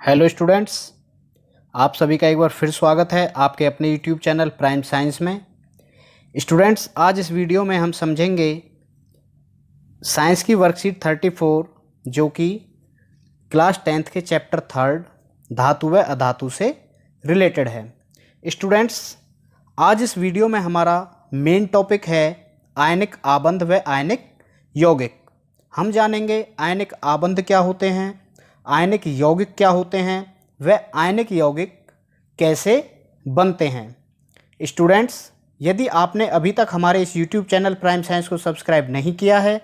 Hello students, आप सभी का एक बार फिर स्वागत है आपके अपने यूट्यूब चैनल प्राइम साइंस में। स्टूडेंट्स, आज इस वीडियो में हम समझेंगे साइंस की वर्कशीट 34 जो कि क्लास 10th के चैप्टर 3 धातु व अधातु से रिलेटेड है। स्टूडेंट्स, आज इस वीडियो में हमारा मेन टॉपिक है आयनिक आबंध व आयनिक यौगिक। हम जानेंगे आयनिक आबंध क्या होते हैं, आयनिक यौगिक क्या होते हैं व आयनिक यौगिक कैसे बनते हैं। स्टूडेंट्स, यदि आपने अभी तक हमारे इस YouTube चैनल प्राइम साइंस को सब्सक्राइब नहीं किया है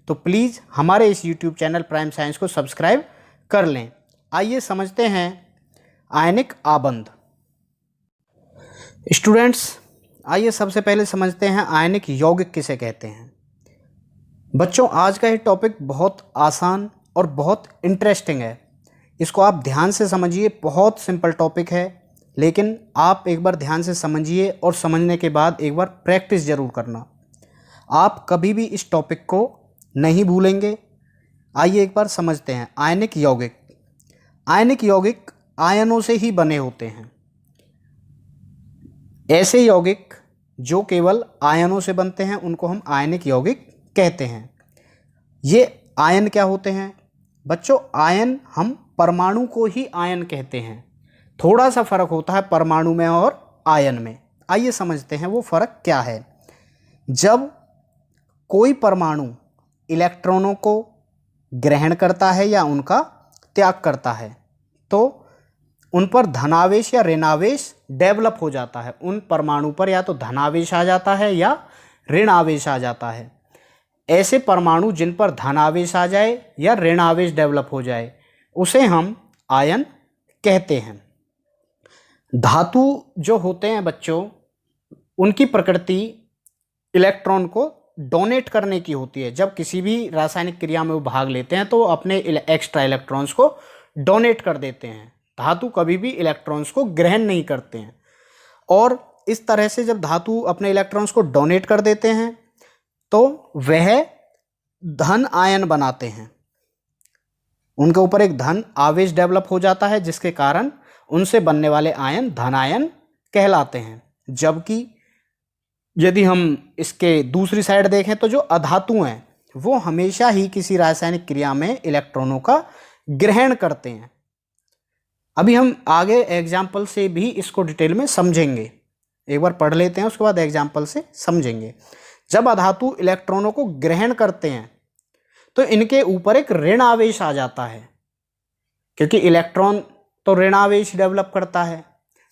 तो प्लीज़ हमारे इस YouTube चैनल प्राइम साइंस को सब्सक्राइब कर लें। आइए समझते हैं आयनिक आबंध। स्टूडेंट्स, आइए सबसे पहले समझते हैं आयनिक यौगिक किसे कहते हैं। बच्चों, आज का ये टॉपिक बहुत आसान और बहुत इंटरेस्टिंग है। इसको आप ध्यान से समझिए। बहुत सिंपल टॉपिक है, लेकिन आप एक बार ध्यान से समझिए और समझने के बाद एक बार प्रैक्टिस ज़रूर करना। आप कभी भी इस टॉपिक को नहीं भूलेंगे। आइए एक बार समझते हैं आयनिक यौगिक। आयनिक यौगिक आयनों से ही बने होते हैं। ऐसे यौगिक जो केवल आयनों से बनते हैं उनको हम आयनिक यौगिक कहते हैं। ये आयन क्या होते हैं बच्चों? आयन हम परमाणु को ही आयन कहते हैं। थोड़ा सा फर्क होता है परमाणु में और आयन में। आइए समझते हैं वो फर्क क्या है। जब कोई परमाणु इलेक्ट्रॉनों को ग्रहण करता है या उनका त्याग करता है तो उन पर धनावेश या ऋणावेश डेवलप हो जाता है। उन परमाणु पर या तो धनावेश आ जाता है या ऋणावेश आ जाता है। ऐसे परमाणु जिन पर धनावेश आ जाए या ऋणावेश डेवलप हो जाए उसे हम आयन कहते हैं। धातु जो होते हैं बच्चों, उनकी प्रकृति इलेक्ट्रॉन को डोनेट करने की होती है। जब किसी भी रासायनिक क्रिया में वो भाग लेते हैं तो वो अपने एक्स्ट्रा इलेक्ट्रॉन्स को डोनेट कर देते हैं। धातु कभी भी इलेक्ट्रॉन्स को ग्रहण नहीं करते हैं। और इस तरह से जब धातु अपने इलेक्ट्रॉन्स को डोनेट कर देते हैं तो वह धन आयन बनाते हैं। उनके ऊपर एक धन आवेश डेवलप हो जाता है जिसके कारण उनसे बनने वाले आयन धनायन कहलाते हैं। जबकि यदि हम इसके दूसरी साइड देखें तो जो अधातु हैं वो हमेशा ही किसी रासायनिक क्रिया में इलेक्ट्रॉनों का ग्रहण करते हैं। अभी हम आगे एग्जाम्पल से भी इसको डिटेल में समझेंगे। एक बार पढ़ लेते हैं, उसके बाद एग्जाम्पल से समझेंगे। जब अधातु इलेक्ट्रॉनों को ग्रहण करते हैं तो इनके ऊपर एक ऋण आवेश आ जाता है, क्योंकि इलेक्ट्रॉन तो ऋण आवेश डेवलप करता है।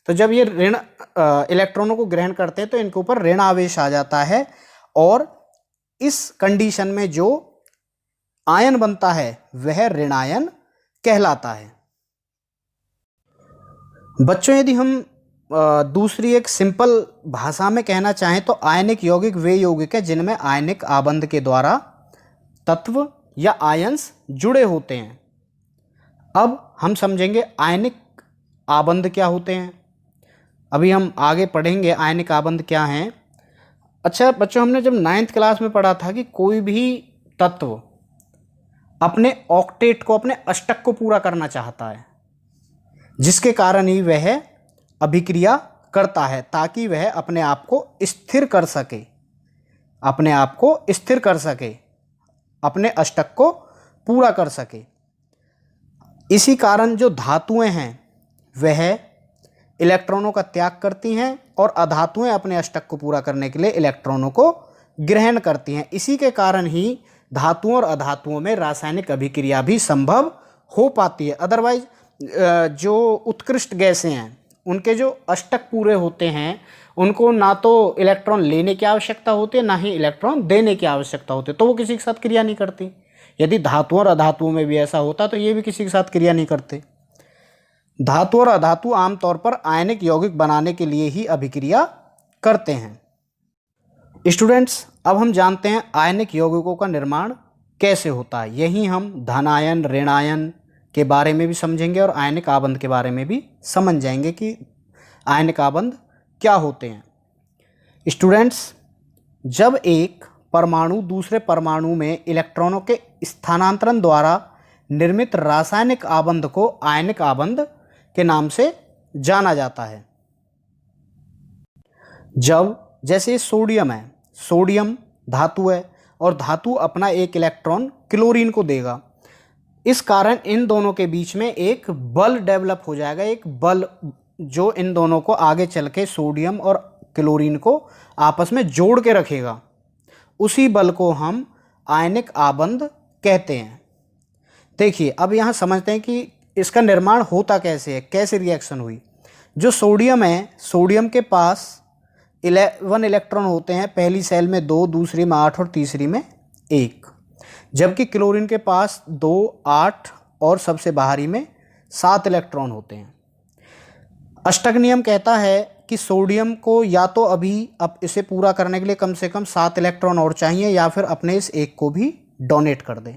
तो जब ये इलेक्ट्रॉनों को ग्रहण करते हैं तो इनके ऊपर ऋण आवेश आ जाता है और इस कंडीशन में जो आयन बनता है वह ऋणायन कहलाता है। बच्चों, यदि हम दूसरी एक सिंपल भाषा में कहना चाहें तो आयनिक यौगिक वे यौगिक है जिनमें आयनिक आबंध के द्वारा तत्व या आयंस जुड़े होते हैं। अब हम समझेंगे आयनिक आबंध क्या होते हैं। अभी हम आगे पढ़ेंगे आयनिक आबंध क्या हैं। अच्छा बच्चों, हमने जब 9th क्लास में पढ़ा था कि कोई भी तत्व अपने ऑक्टेट को, अपने अष्टक को पूरा करना चाहता है, जिसके कारण ही वह अभिक्रिया करता है ताकि वह अपने आप को स्थिर कर सके, अपने आप को स्थिर कर सके, अपने अष्टक को पूरा कर सके। इसी कारण जो धातुएं हैं वह इलेक्ट्रॉनों का त्याग करती हैं और अधातुएं अपने अष्टक को पूरा करने के लिए इलेक्ट्रॉनों को ग्रहण करती हैं। इसी के कारण ही धातुओं और अधातुओं में रासायनिक अभिक्रिया भी संभव हो पाती है। अदरवाइज जो उत्कृष्ट गैसें हैं उनके जो अष्टक पूरे होते हैं उनको ना तो इलेक्ट्रॉन लेने की आवश्यकता होती है ना ही इलेक्ट्रॉन देने की आवश्यकता होती है, तो वो किसी के साथ क्रिया नहीं करती। यदि धातुओं और अधातुओं में भी ऐसा होता तो ये भी किसी के साथ क्रिया नहीं करते। धातु और अधातु आमतौर पर आयनिक यौगिक बनाने के लिए ही अभिक्रिया करते हैं। स्टूडेंट्स, अब हम जानते हैं आयनिक यौगिकों का निर्माण कैसे होता है। यही हम धनायन ऋणायन के बारे में भी समझेंगे और आयनिक आबंध के बारे में भी समझ जाएंगे कि आयनिक आबंध क्या होते हैं। स्टूडेंट्स, जब एक परमाणु दूसरे परमाणु में इलेक्ट्रॉनों के स्थानांतरण द्वारा निर्मित रासायनिक आबंध को आयनिक आबंध के नाम से जाना जाता है। जब जैसे सोडियम है, सोडियम धातु है और धातु अपना एक इलेक्ट्रॉन क्लोरीन को देगा, इस कारण इन दोनों के बीच में एक बल डेवलप हो जाएगा, एक बल जो इन दोनों को आगे चल के सोडियम और क्लोरीन को आपस में जोड़ के रखेगा। उसी बल को हम आयनिक आबंध कहते हैं। देखिए अब यहाँ समझते हैं कि इसका निर्माण होता कैसे है, कैसे रिएक्शन हुई। जो सोडियम है, सोडियम के पास 11 इलेक्ट्रॉन होते हैं, पहली सेल में 2, दूसरी में 8 और तीसरी में 1, जबकि क्लोरीन के पास 2, 8 और सबसे बाहरी में 7 इलेक्ट्रॉन होते हैं। अष्टक नियम कहता है कि सोडियम को या तो अभी अब इसे पूरा करने के लिए कम से कम 7 इलेक्ट्रॉन और चाहिए या फिर अपने इस एक को भी डोनेट कर दें।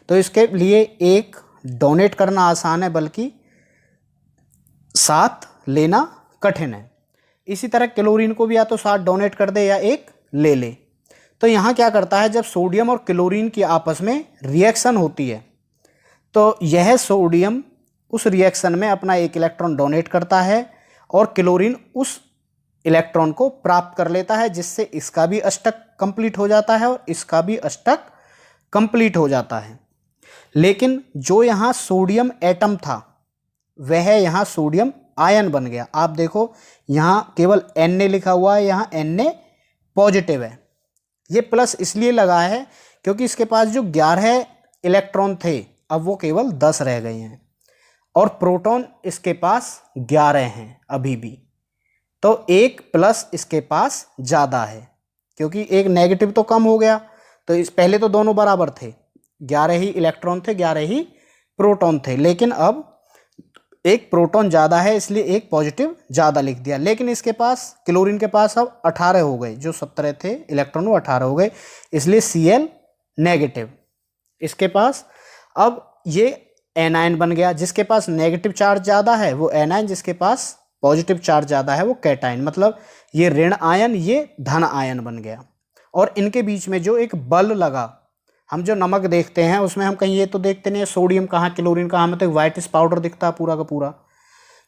तो इसके लिए एक डोनेट करना आसान है, बल्कि 7 लेना कठिन है। इसी तरह क्लोरीन को भी या तो 7 डोनेट कर दे या एक ले ले। तो यहाँ क्या करता है, जब सोडियम और क्लोरीन की आपस में रिएक्शन होती है तो यह सोडियम उस रिएक्शन में अपना एक इलेक्ट्रॉन डोनेट करता है और क्लोरीन उस इलेक्ट्रॉन को प्राप्त कर लेता है, जिससे इसका भी अष्टक कंप्लीट हो जाता है और इसका भी अष्टक कंप्लीट हो जाता है। लेकिन जो यहाँ सोडियम एटम था वह यहाँ सोडियम आयन बन गया। आप देखो यहाँ केवल Na लिखा हुआ है, यहाँ Na पॉजिटिव है। ये प्लस इसलिए लगा है क्योंकि इसके पास जो 11 इलेक्ट्रॉन थे अब वो केवल 10 रह गए हैं और प्रोटॉन इसके पास 11 हैं अभी भी। तो एक प्लस इसके पास ज़्यादा है क्योंकि एक नेगेटिव तो कम हो गया। तो इस पहले तो दोनों बराबर थे, 11 ही इलेक्ट्रॉन थे, 11 ही प्रोटॉन थे, लेकिन अब एक प्रोटॉन ज़्यादा है इसलिए एक पॉजिटिव ज़्यादा लिख दिया। लेकिन इसके पास क्लोरीन के पास अब 18 हो गए, जो 17 थे इलेक्ट्रॉन वो 18 हो गए, इसलिए Cl नेगेटिव इसके पास। अब ये एनायन बन गया, जिसके पास नेगेटिव चार्ज ज़्यादा है वो एनायन, जिसके पास पॉजिटिव चार्ज ज़्यादा है वो कैटायन। मतलब ये ऋण आयन, ये धन आयन बन गया। और इनके बीच में जो एक बल लगा, हम जो नमक देखते हैं उसमें हम कहीं ये तो देखते नहीं है सोडियम कहाँ क्लोरीन कहाँ, हमें तो वाइटिश पाउडर दिखता है पूरा का पूरा,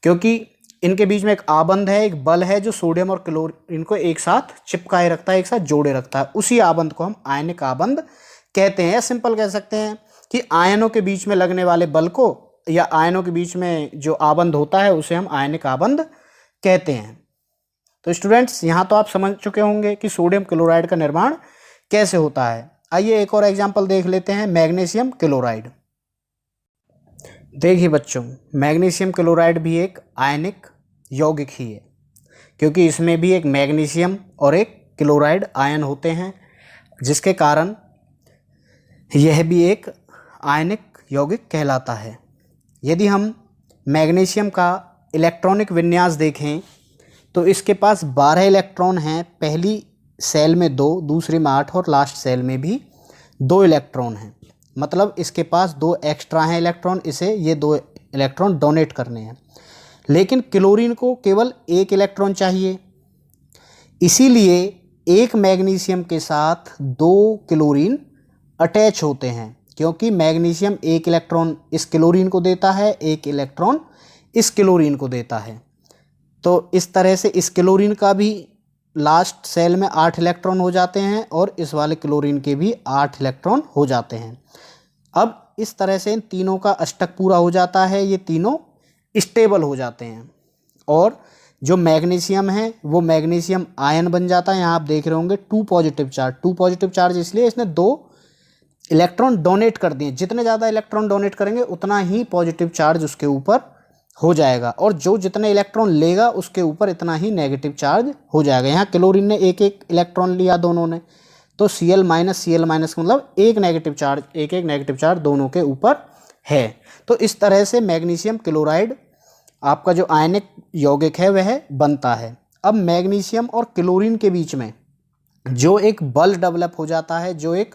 क्योंकि इनके बीच में एक आबंध है, एक बल है जो सोडियम और क्लोरीन को एक साथ चिपकाए रखता है, एक साथ जोड़े रखता है। उसी आबंध को हम आयनिक आबंध कहते हैं। या सिंपल कह सकते हैं कि आयनों के बीच में लगने वाले बल को या आयनों के बीच में जो आबंध होता है उसे हम आयनिक आबंध कहते हैं। तो स्टूडेंट्स यहाँ तो आप समझ चुके होंगे कि सोडियम क्लोराइड का निर्माण कैसे होता है। आइए एक और एग्जाम्पल देख लेते हैं, मैग्नीशियम क्लोराइड। देखिए बच्चों, मैग्नीशियम क्लोराइड भी एक आयनिक यौगिक ही है, क्योंकि इसमें भी एक मैग्नीशियम और एक क्लोराइड आयन होते हैं, जिसके कारण यह भी एक आयनिक यौगिक कहलाता है। यदि हम मैग्नीशियम का इलेक्ट्रॉनिक विन्यास देखें तो इसके पास 12 इलेक्ट्रॉन हैं, पहली सेल में 2, दूसरी में 8 और लास्ट सेल में भी 2 इलेक्ट्रॉन हैं। मतलब इसके पास 2 एक्स्ट्रा हैं इलेक्ट्रॉन, इसे ये 2 इलेक्ट्रॉन डोनेट करने हैं। लेकिन क्लोरीन को केवल 1 इलेक्ट्रॉन चाहिए, इसीलिए एक मैग्नीशियम के साथ 2 क्लोरीन अटैच होते हैं, क्योंकि मैग्नीशियम 1 इलेक्ट्रॉन इस क्लोरीन को देता है, 1 इलेक्ट्रॉन इस क्लोरीन को देता है। तो इस तरह से इस क्लोरीन का भी लास्ट सेल में 8 इलेक्ट्रॉन हो जाते हैं और इस वाले क्लोरीन के भी 8 इलेक्ट्रॉन हो जाते हैं। अब इस तरह से इन तीनों का अष्टक पूरा हो जाता है, ये तीनों स्टेबल हो जाते हैं और जो मैग्नीशियम है वो मैग्नीशियम आयन बन जाता है। यहाँ आप देख रहे होंगे 2 पॉजिटिव चार्ज, 2 पॉजिटिव चार्ज इसलिए इसने 2 इलेक्ट्रॉन डोनेट कर दिए। जितने ज़्यादा इलेक्ट्रॉन डोनेट करेंगे उतना ही पॉजिटिव चार्ज उसके ऊपर हो जाएगा और जो जितने इलेक्ट्रॉन लेगा उसके ऊपर इतना ही नेगेटिव चार्ज हो जाएगा। यहाँ क्लोरीन ने 1-1 इलेक्ट्रॉन लिया दोनों ने, तो Cl मतलब एक नेगेटिव चार्ज दोनों के ऊपर है। तो इस तरह से मैग्नीशियम क्लोराइड आपका जो आयनिक यौगिक है वह बनता है। अब मैग्नीशियम और क्लोरीन के बीच में जो एक बल डेवलप हो जाता है, जो एक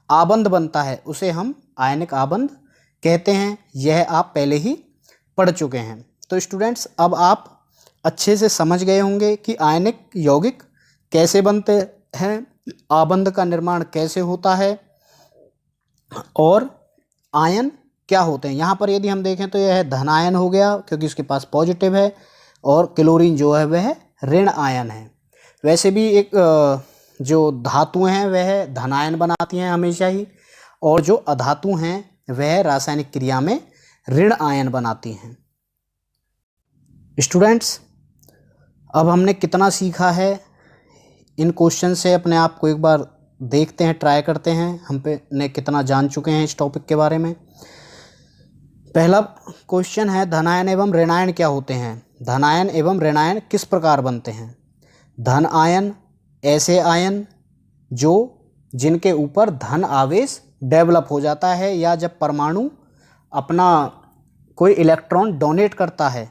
आबंध बनता है, उसे हम आयनिक आबंध कहते हैं। यह आप पहले ही पढ़ चुके हैं। तो स्टूडेंट्स अब आप अच्छे से समझ गए होंगे कि आयनिक यौगिक कैसे बनते हैं, आबंध का निर्माण कैसे होता है और आयन क्या होते हैं। यहाँ पर यदि हम देखें तो यह धन आयन हो गया क्योंकि इसके पास पॉजिटिव है, और क्लोरीन जो है वह ऋण आयन है। वैसे भी एक जो धातुएं हैं वह धन आयन बनाती हैं हमेशा ही, और जो अधातु हैं वह रासायनिक क्रिया में ऋण आयन बनाती हैं। स्टूडेंट्स, अब हमने कितना सीखा है इन क्वेश्चन से अपने आप को एक बार देखते हैं, ट्राई करते हैं हम पे ने कितना जान चुके हैं इस टॉपिक के बारे में। पहला क्वेश्चन है, धनायन एवं ऋणायन क्या होते हैं। धनायन एवं ऋणायन किस प्रकार बनते हैं। धन आयन ऐसे आयन जो जिनके ऊपर धन आवेश डेवलप हो जाता है, या जब परमाणु अपना कोई इलेक्ट्रॉन डोनेट करता है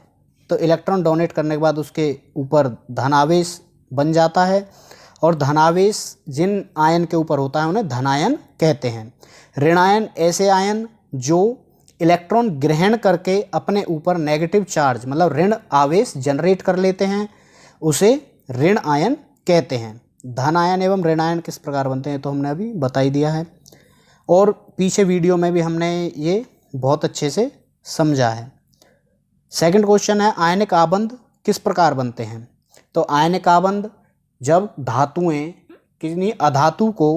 तो इलेक्ट्रॉन डोनेट करने के बाद उसके ऊपर धन आवेश बन जाता है, और धनावेश जिन आयन के ऊपर होता है उन्हें धनायन कहते हैं। ऋणायन ऐसे आयन जो इलेक्ट्रॉन ग्रहण करके अपने ऊपर नेगेटिव चार्ज मतलब ऋण आवेश जनरेट कर लेते हैं, उसे ऋण आयन कहते हैं। धन आयन एवं ऋणायन किस प्रकार बनते हैं तो हमने अभी बता ही दिया है, और पीछे वीडियो में भी हमने ये बहुत अच्छे से समझा है। सेकंड क्वेश्चन है, आयनिक आबंध किस प्रकार बनते हैं। तो आयनिक आबंध जब धातुएं किसी अधातु को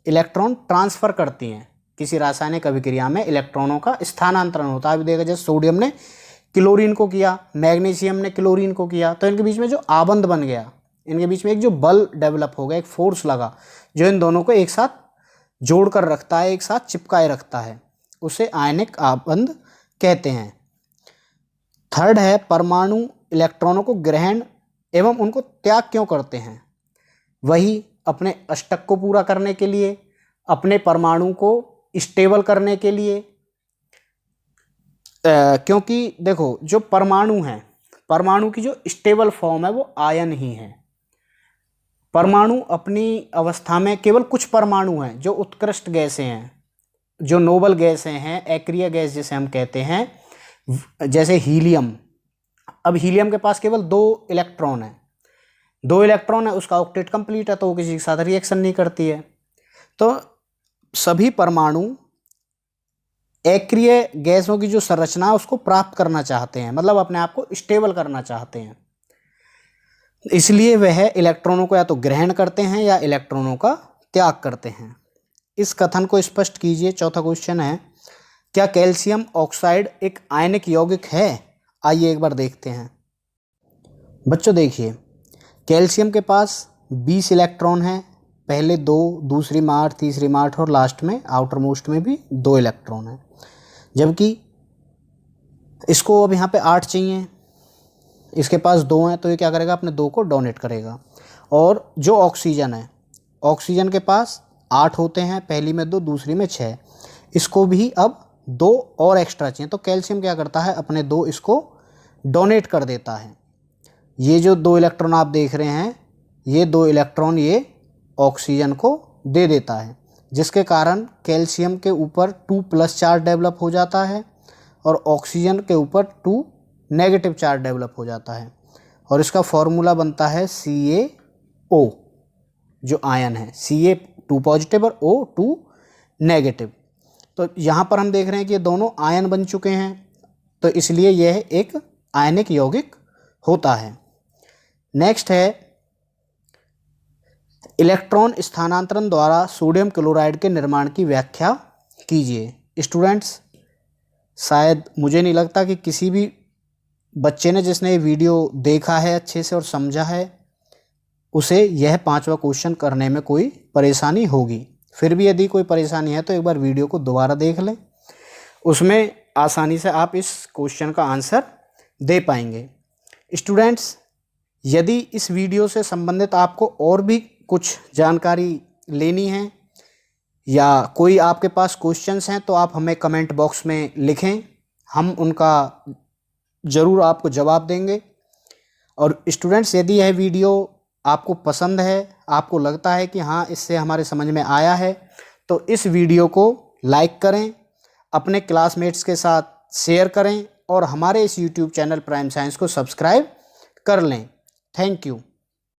इलेक्ट्रॉन ट्रांसफ़र करती हैं, किसी रासायनिक अभिक्रिया में इलेक्ट्रॉनों का स्थानांतरण होता है। अभी देखा जैसे सोडियम ने क्लोरीन को किया, मैग्नीशियम ने क्लोरीन को किया, तो इनके बीच में जो आबंध बन गया, इनके बीच में एक जो बल डेवलप हो गया, एक फोर्स लगा जो इन दोनों को एक साथ जोड़ कर रखता है, एक साथ चिपकाए रखता है, उसे आयनिक आबंध कहते हैं। थर्ड है, परमाणु इलेक्ट्रॉनों को ग्रहण एवं उनको त्याग क्यों करते हैं। वही अपने अष्टक को पूरा करने के लिए, अपने परमाणु को स्टेबल करने के लिए। क्योंकि देखो जो परमाणु हैं, परमाणु की जो स्टेबल फॉर्म है वो आयन ही है। परमाणु अपनी अवस्था में केवल कुछ परमाणु हैं जो उत्कृष्ट गैसें हैं, जो नोबल गैसें हैं, एक्रिय गैस जिसे हम कहते हैं, जैसे हीलियम। अब हीलियम के पास केवल 2 इलेक्ट्रॉन है, 2 इलेक्ट्रॉन है, उसका ऑक्टेट कंप्लीट है, तो वो किसी के साथ रिएक्शन नहीं करती है। तो सभी परमाणु एक्रिय गैसों की जो संरचना है उसको प्राप्त करना चाहते हैं, मतलब अपने आप को स्टेबल करना चाहते हैं, इसलिए वह इलेक्ट्रॉनों को या तो ग्रहण करते हैं या इलेक्ट्रॉनों का त्याग करते हैं। इस कथन को स्पष्ट कीजिए। चौथा क्वेश्चन है, क्या कैल्शियम ऑक्साइड एक आयनिक यौगिक है। आइए एक बार देखते हैं। बच्चों देखिए, कैल्शियम के पास 20 इलेक्ट्रॉन हैं, पहले 2, दूसरी में 8, तीसरी में 8 और लास्ट में आउटर मोस्ट में भी 2 इलेक्ट्रॉन हैं, जबकि इसको अब यहाँ पे 8 चाहिए, इसके पास 2 हैं, तो ये क्या करेगा, अपने 2 को डोनेट करेगा। और जो ऑक्सीजन है, ऑक्सीजन के पास 8 होते हैं, पहली में 2, दूसरी में 6, इसको भी अब 2 और एक्स्ट्रा चाहिए, तो कैल्शियम क्या करता है, अपने 2 इसको डोनेट कर देता है। ये जो 2 इलेक्ट्रॉन आप देख रहे हैं, ये 2 इलेक्ट्रॉन ये ऑक्सीजन को दे देता है, जिसके कारण कैल्शियम के ऊपर 2+ चार्ज डेवलप हो जाता है और ऑक्सीजन के ऊपर 2 नेगेटिव चार्ज डेवलप हो जाता है, और इसका फॉर्मूला बनता है CaO जो आयन है, Ca2 पॉजिटिव और O2 नेगेटिव। तो यहाँ पर हम देख रहे हैं कि ये दोनों आयन बन चुके हैं, तो इसलिए यह एक आयनिक यौगिक होता है। नेक्स्ट है, इलेक्ट्रॉन स्थानांतरण द्वारा सोडियम क्लोराइड के निर्माण की व्याख्या कीजिए। स्टूडेंट्स, शायद मुझे नहीं लगता कि किसी भी बच्चे ने जिसने ये वीडियो देखा है अच्छे से और समझा है, उसे यह 5वां क्वेश्चन करने में कोई परेशानी होगी। फिर भी यदि कोई परेशानी है तो एक बार वीडियो को दोबारा देख लें, उसमें आसानी से आप इस क्वेश्चन का आंसर दे पाएंगे। स्टूडेंट्स, यदि इस वीडियो से संबंधित आपको और भी कुछ जानकारी लेनी है या कोई आपके पास क्वेश्चंस हैं तो आप हमें कमेंट बॉक्स में लिखें, हम उनका ज़रूर आपको जवाब देंगे। और स्टूडेंट्स, यदि यह वीडियो आपको पसंद है, आपको लगता है कि हाँ इससे हमारे समझ में आया है, तो इस वीडियो को लाइक करें, अपने क्लासमेट्स के साथ शेयर करें और हमारे इस YouTube चैनल प्राइम साइंस को सब्सक्राइब कर लें। Thank you.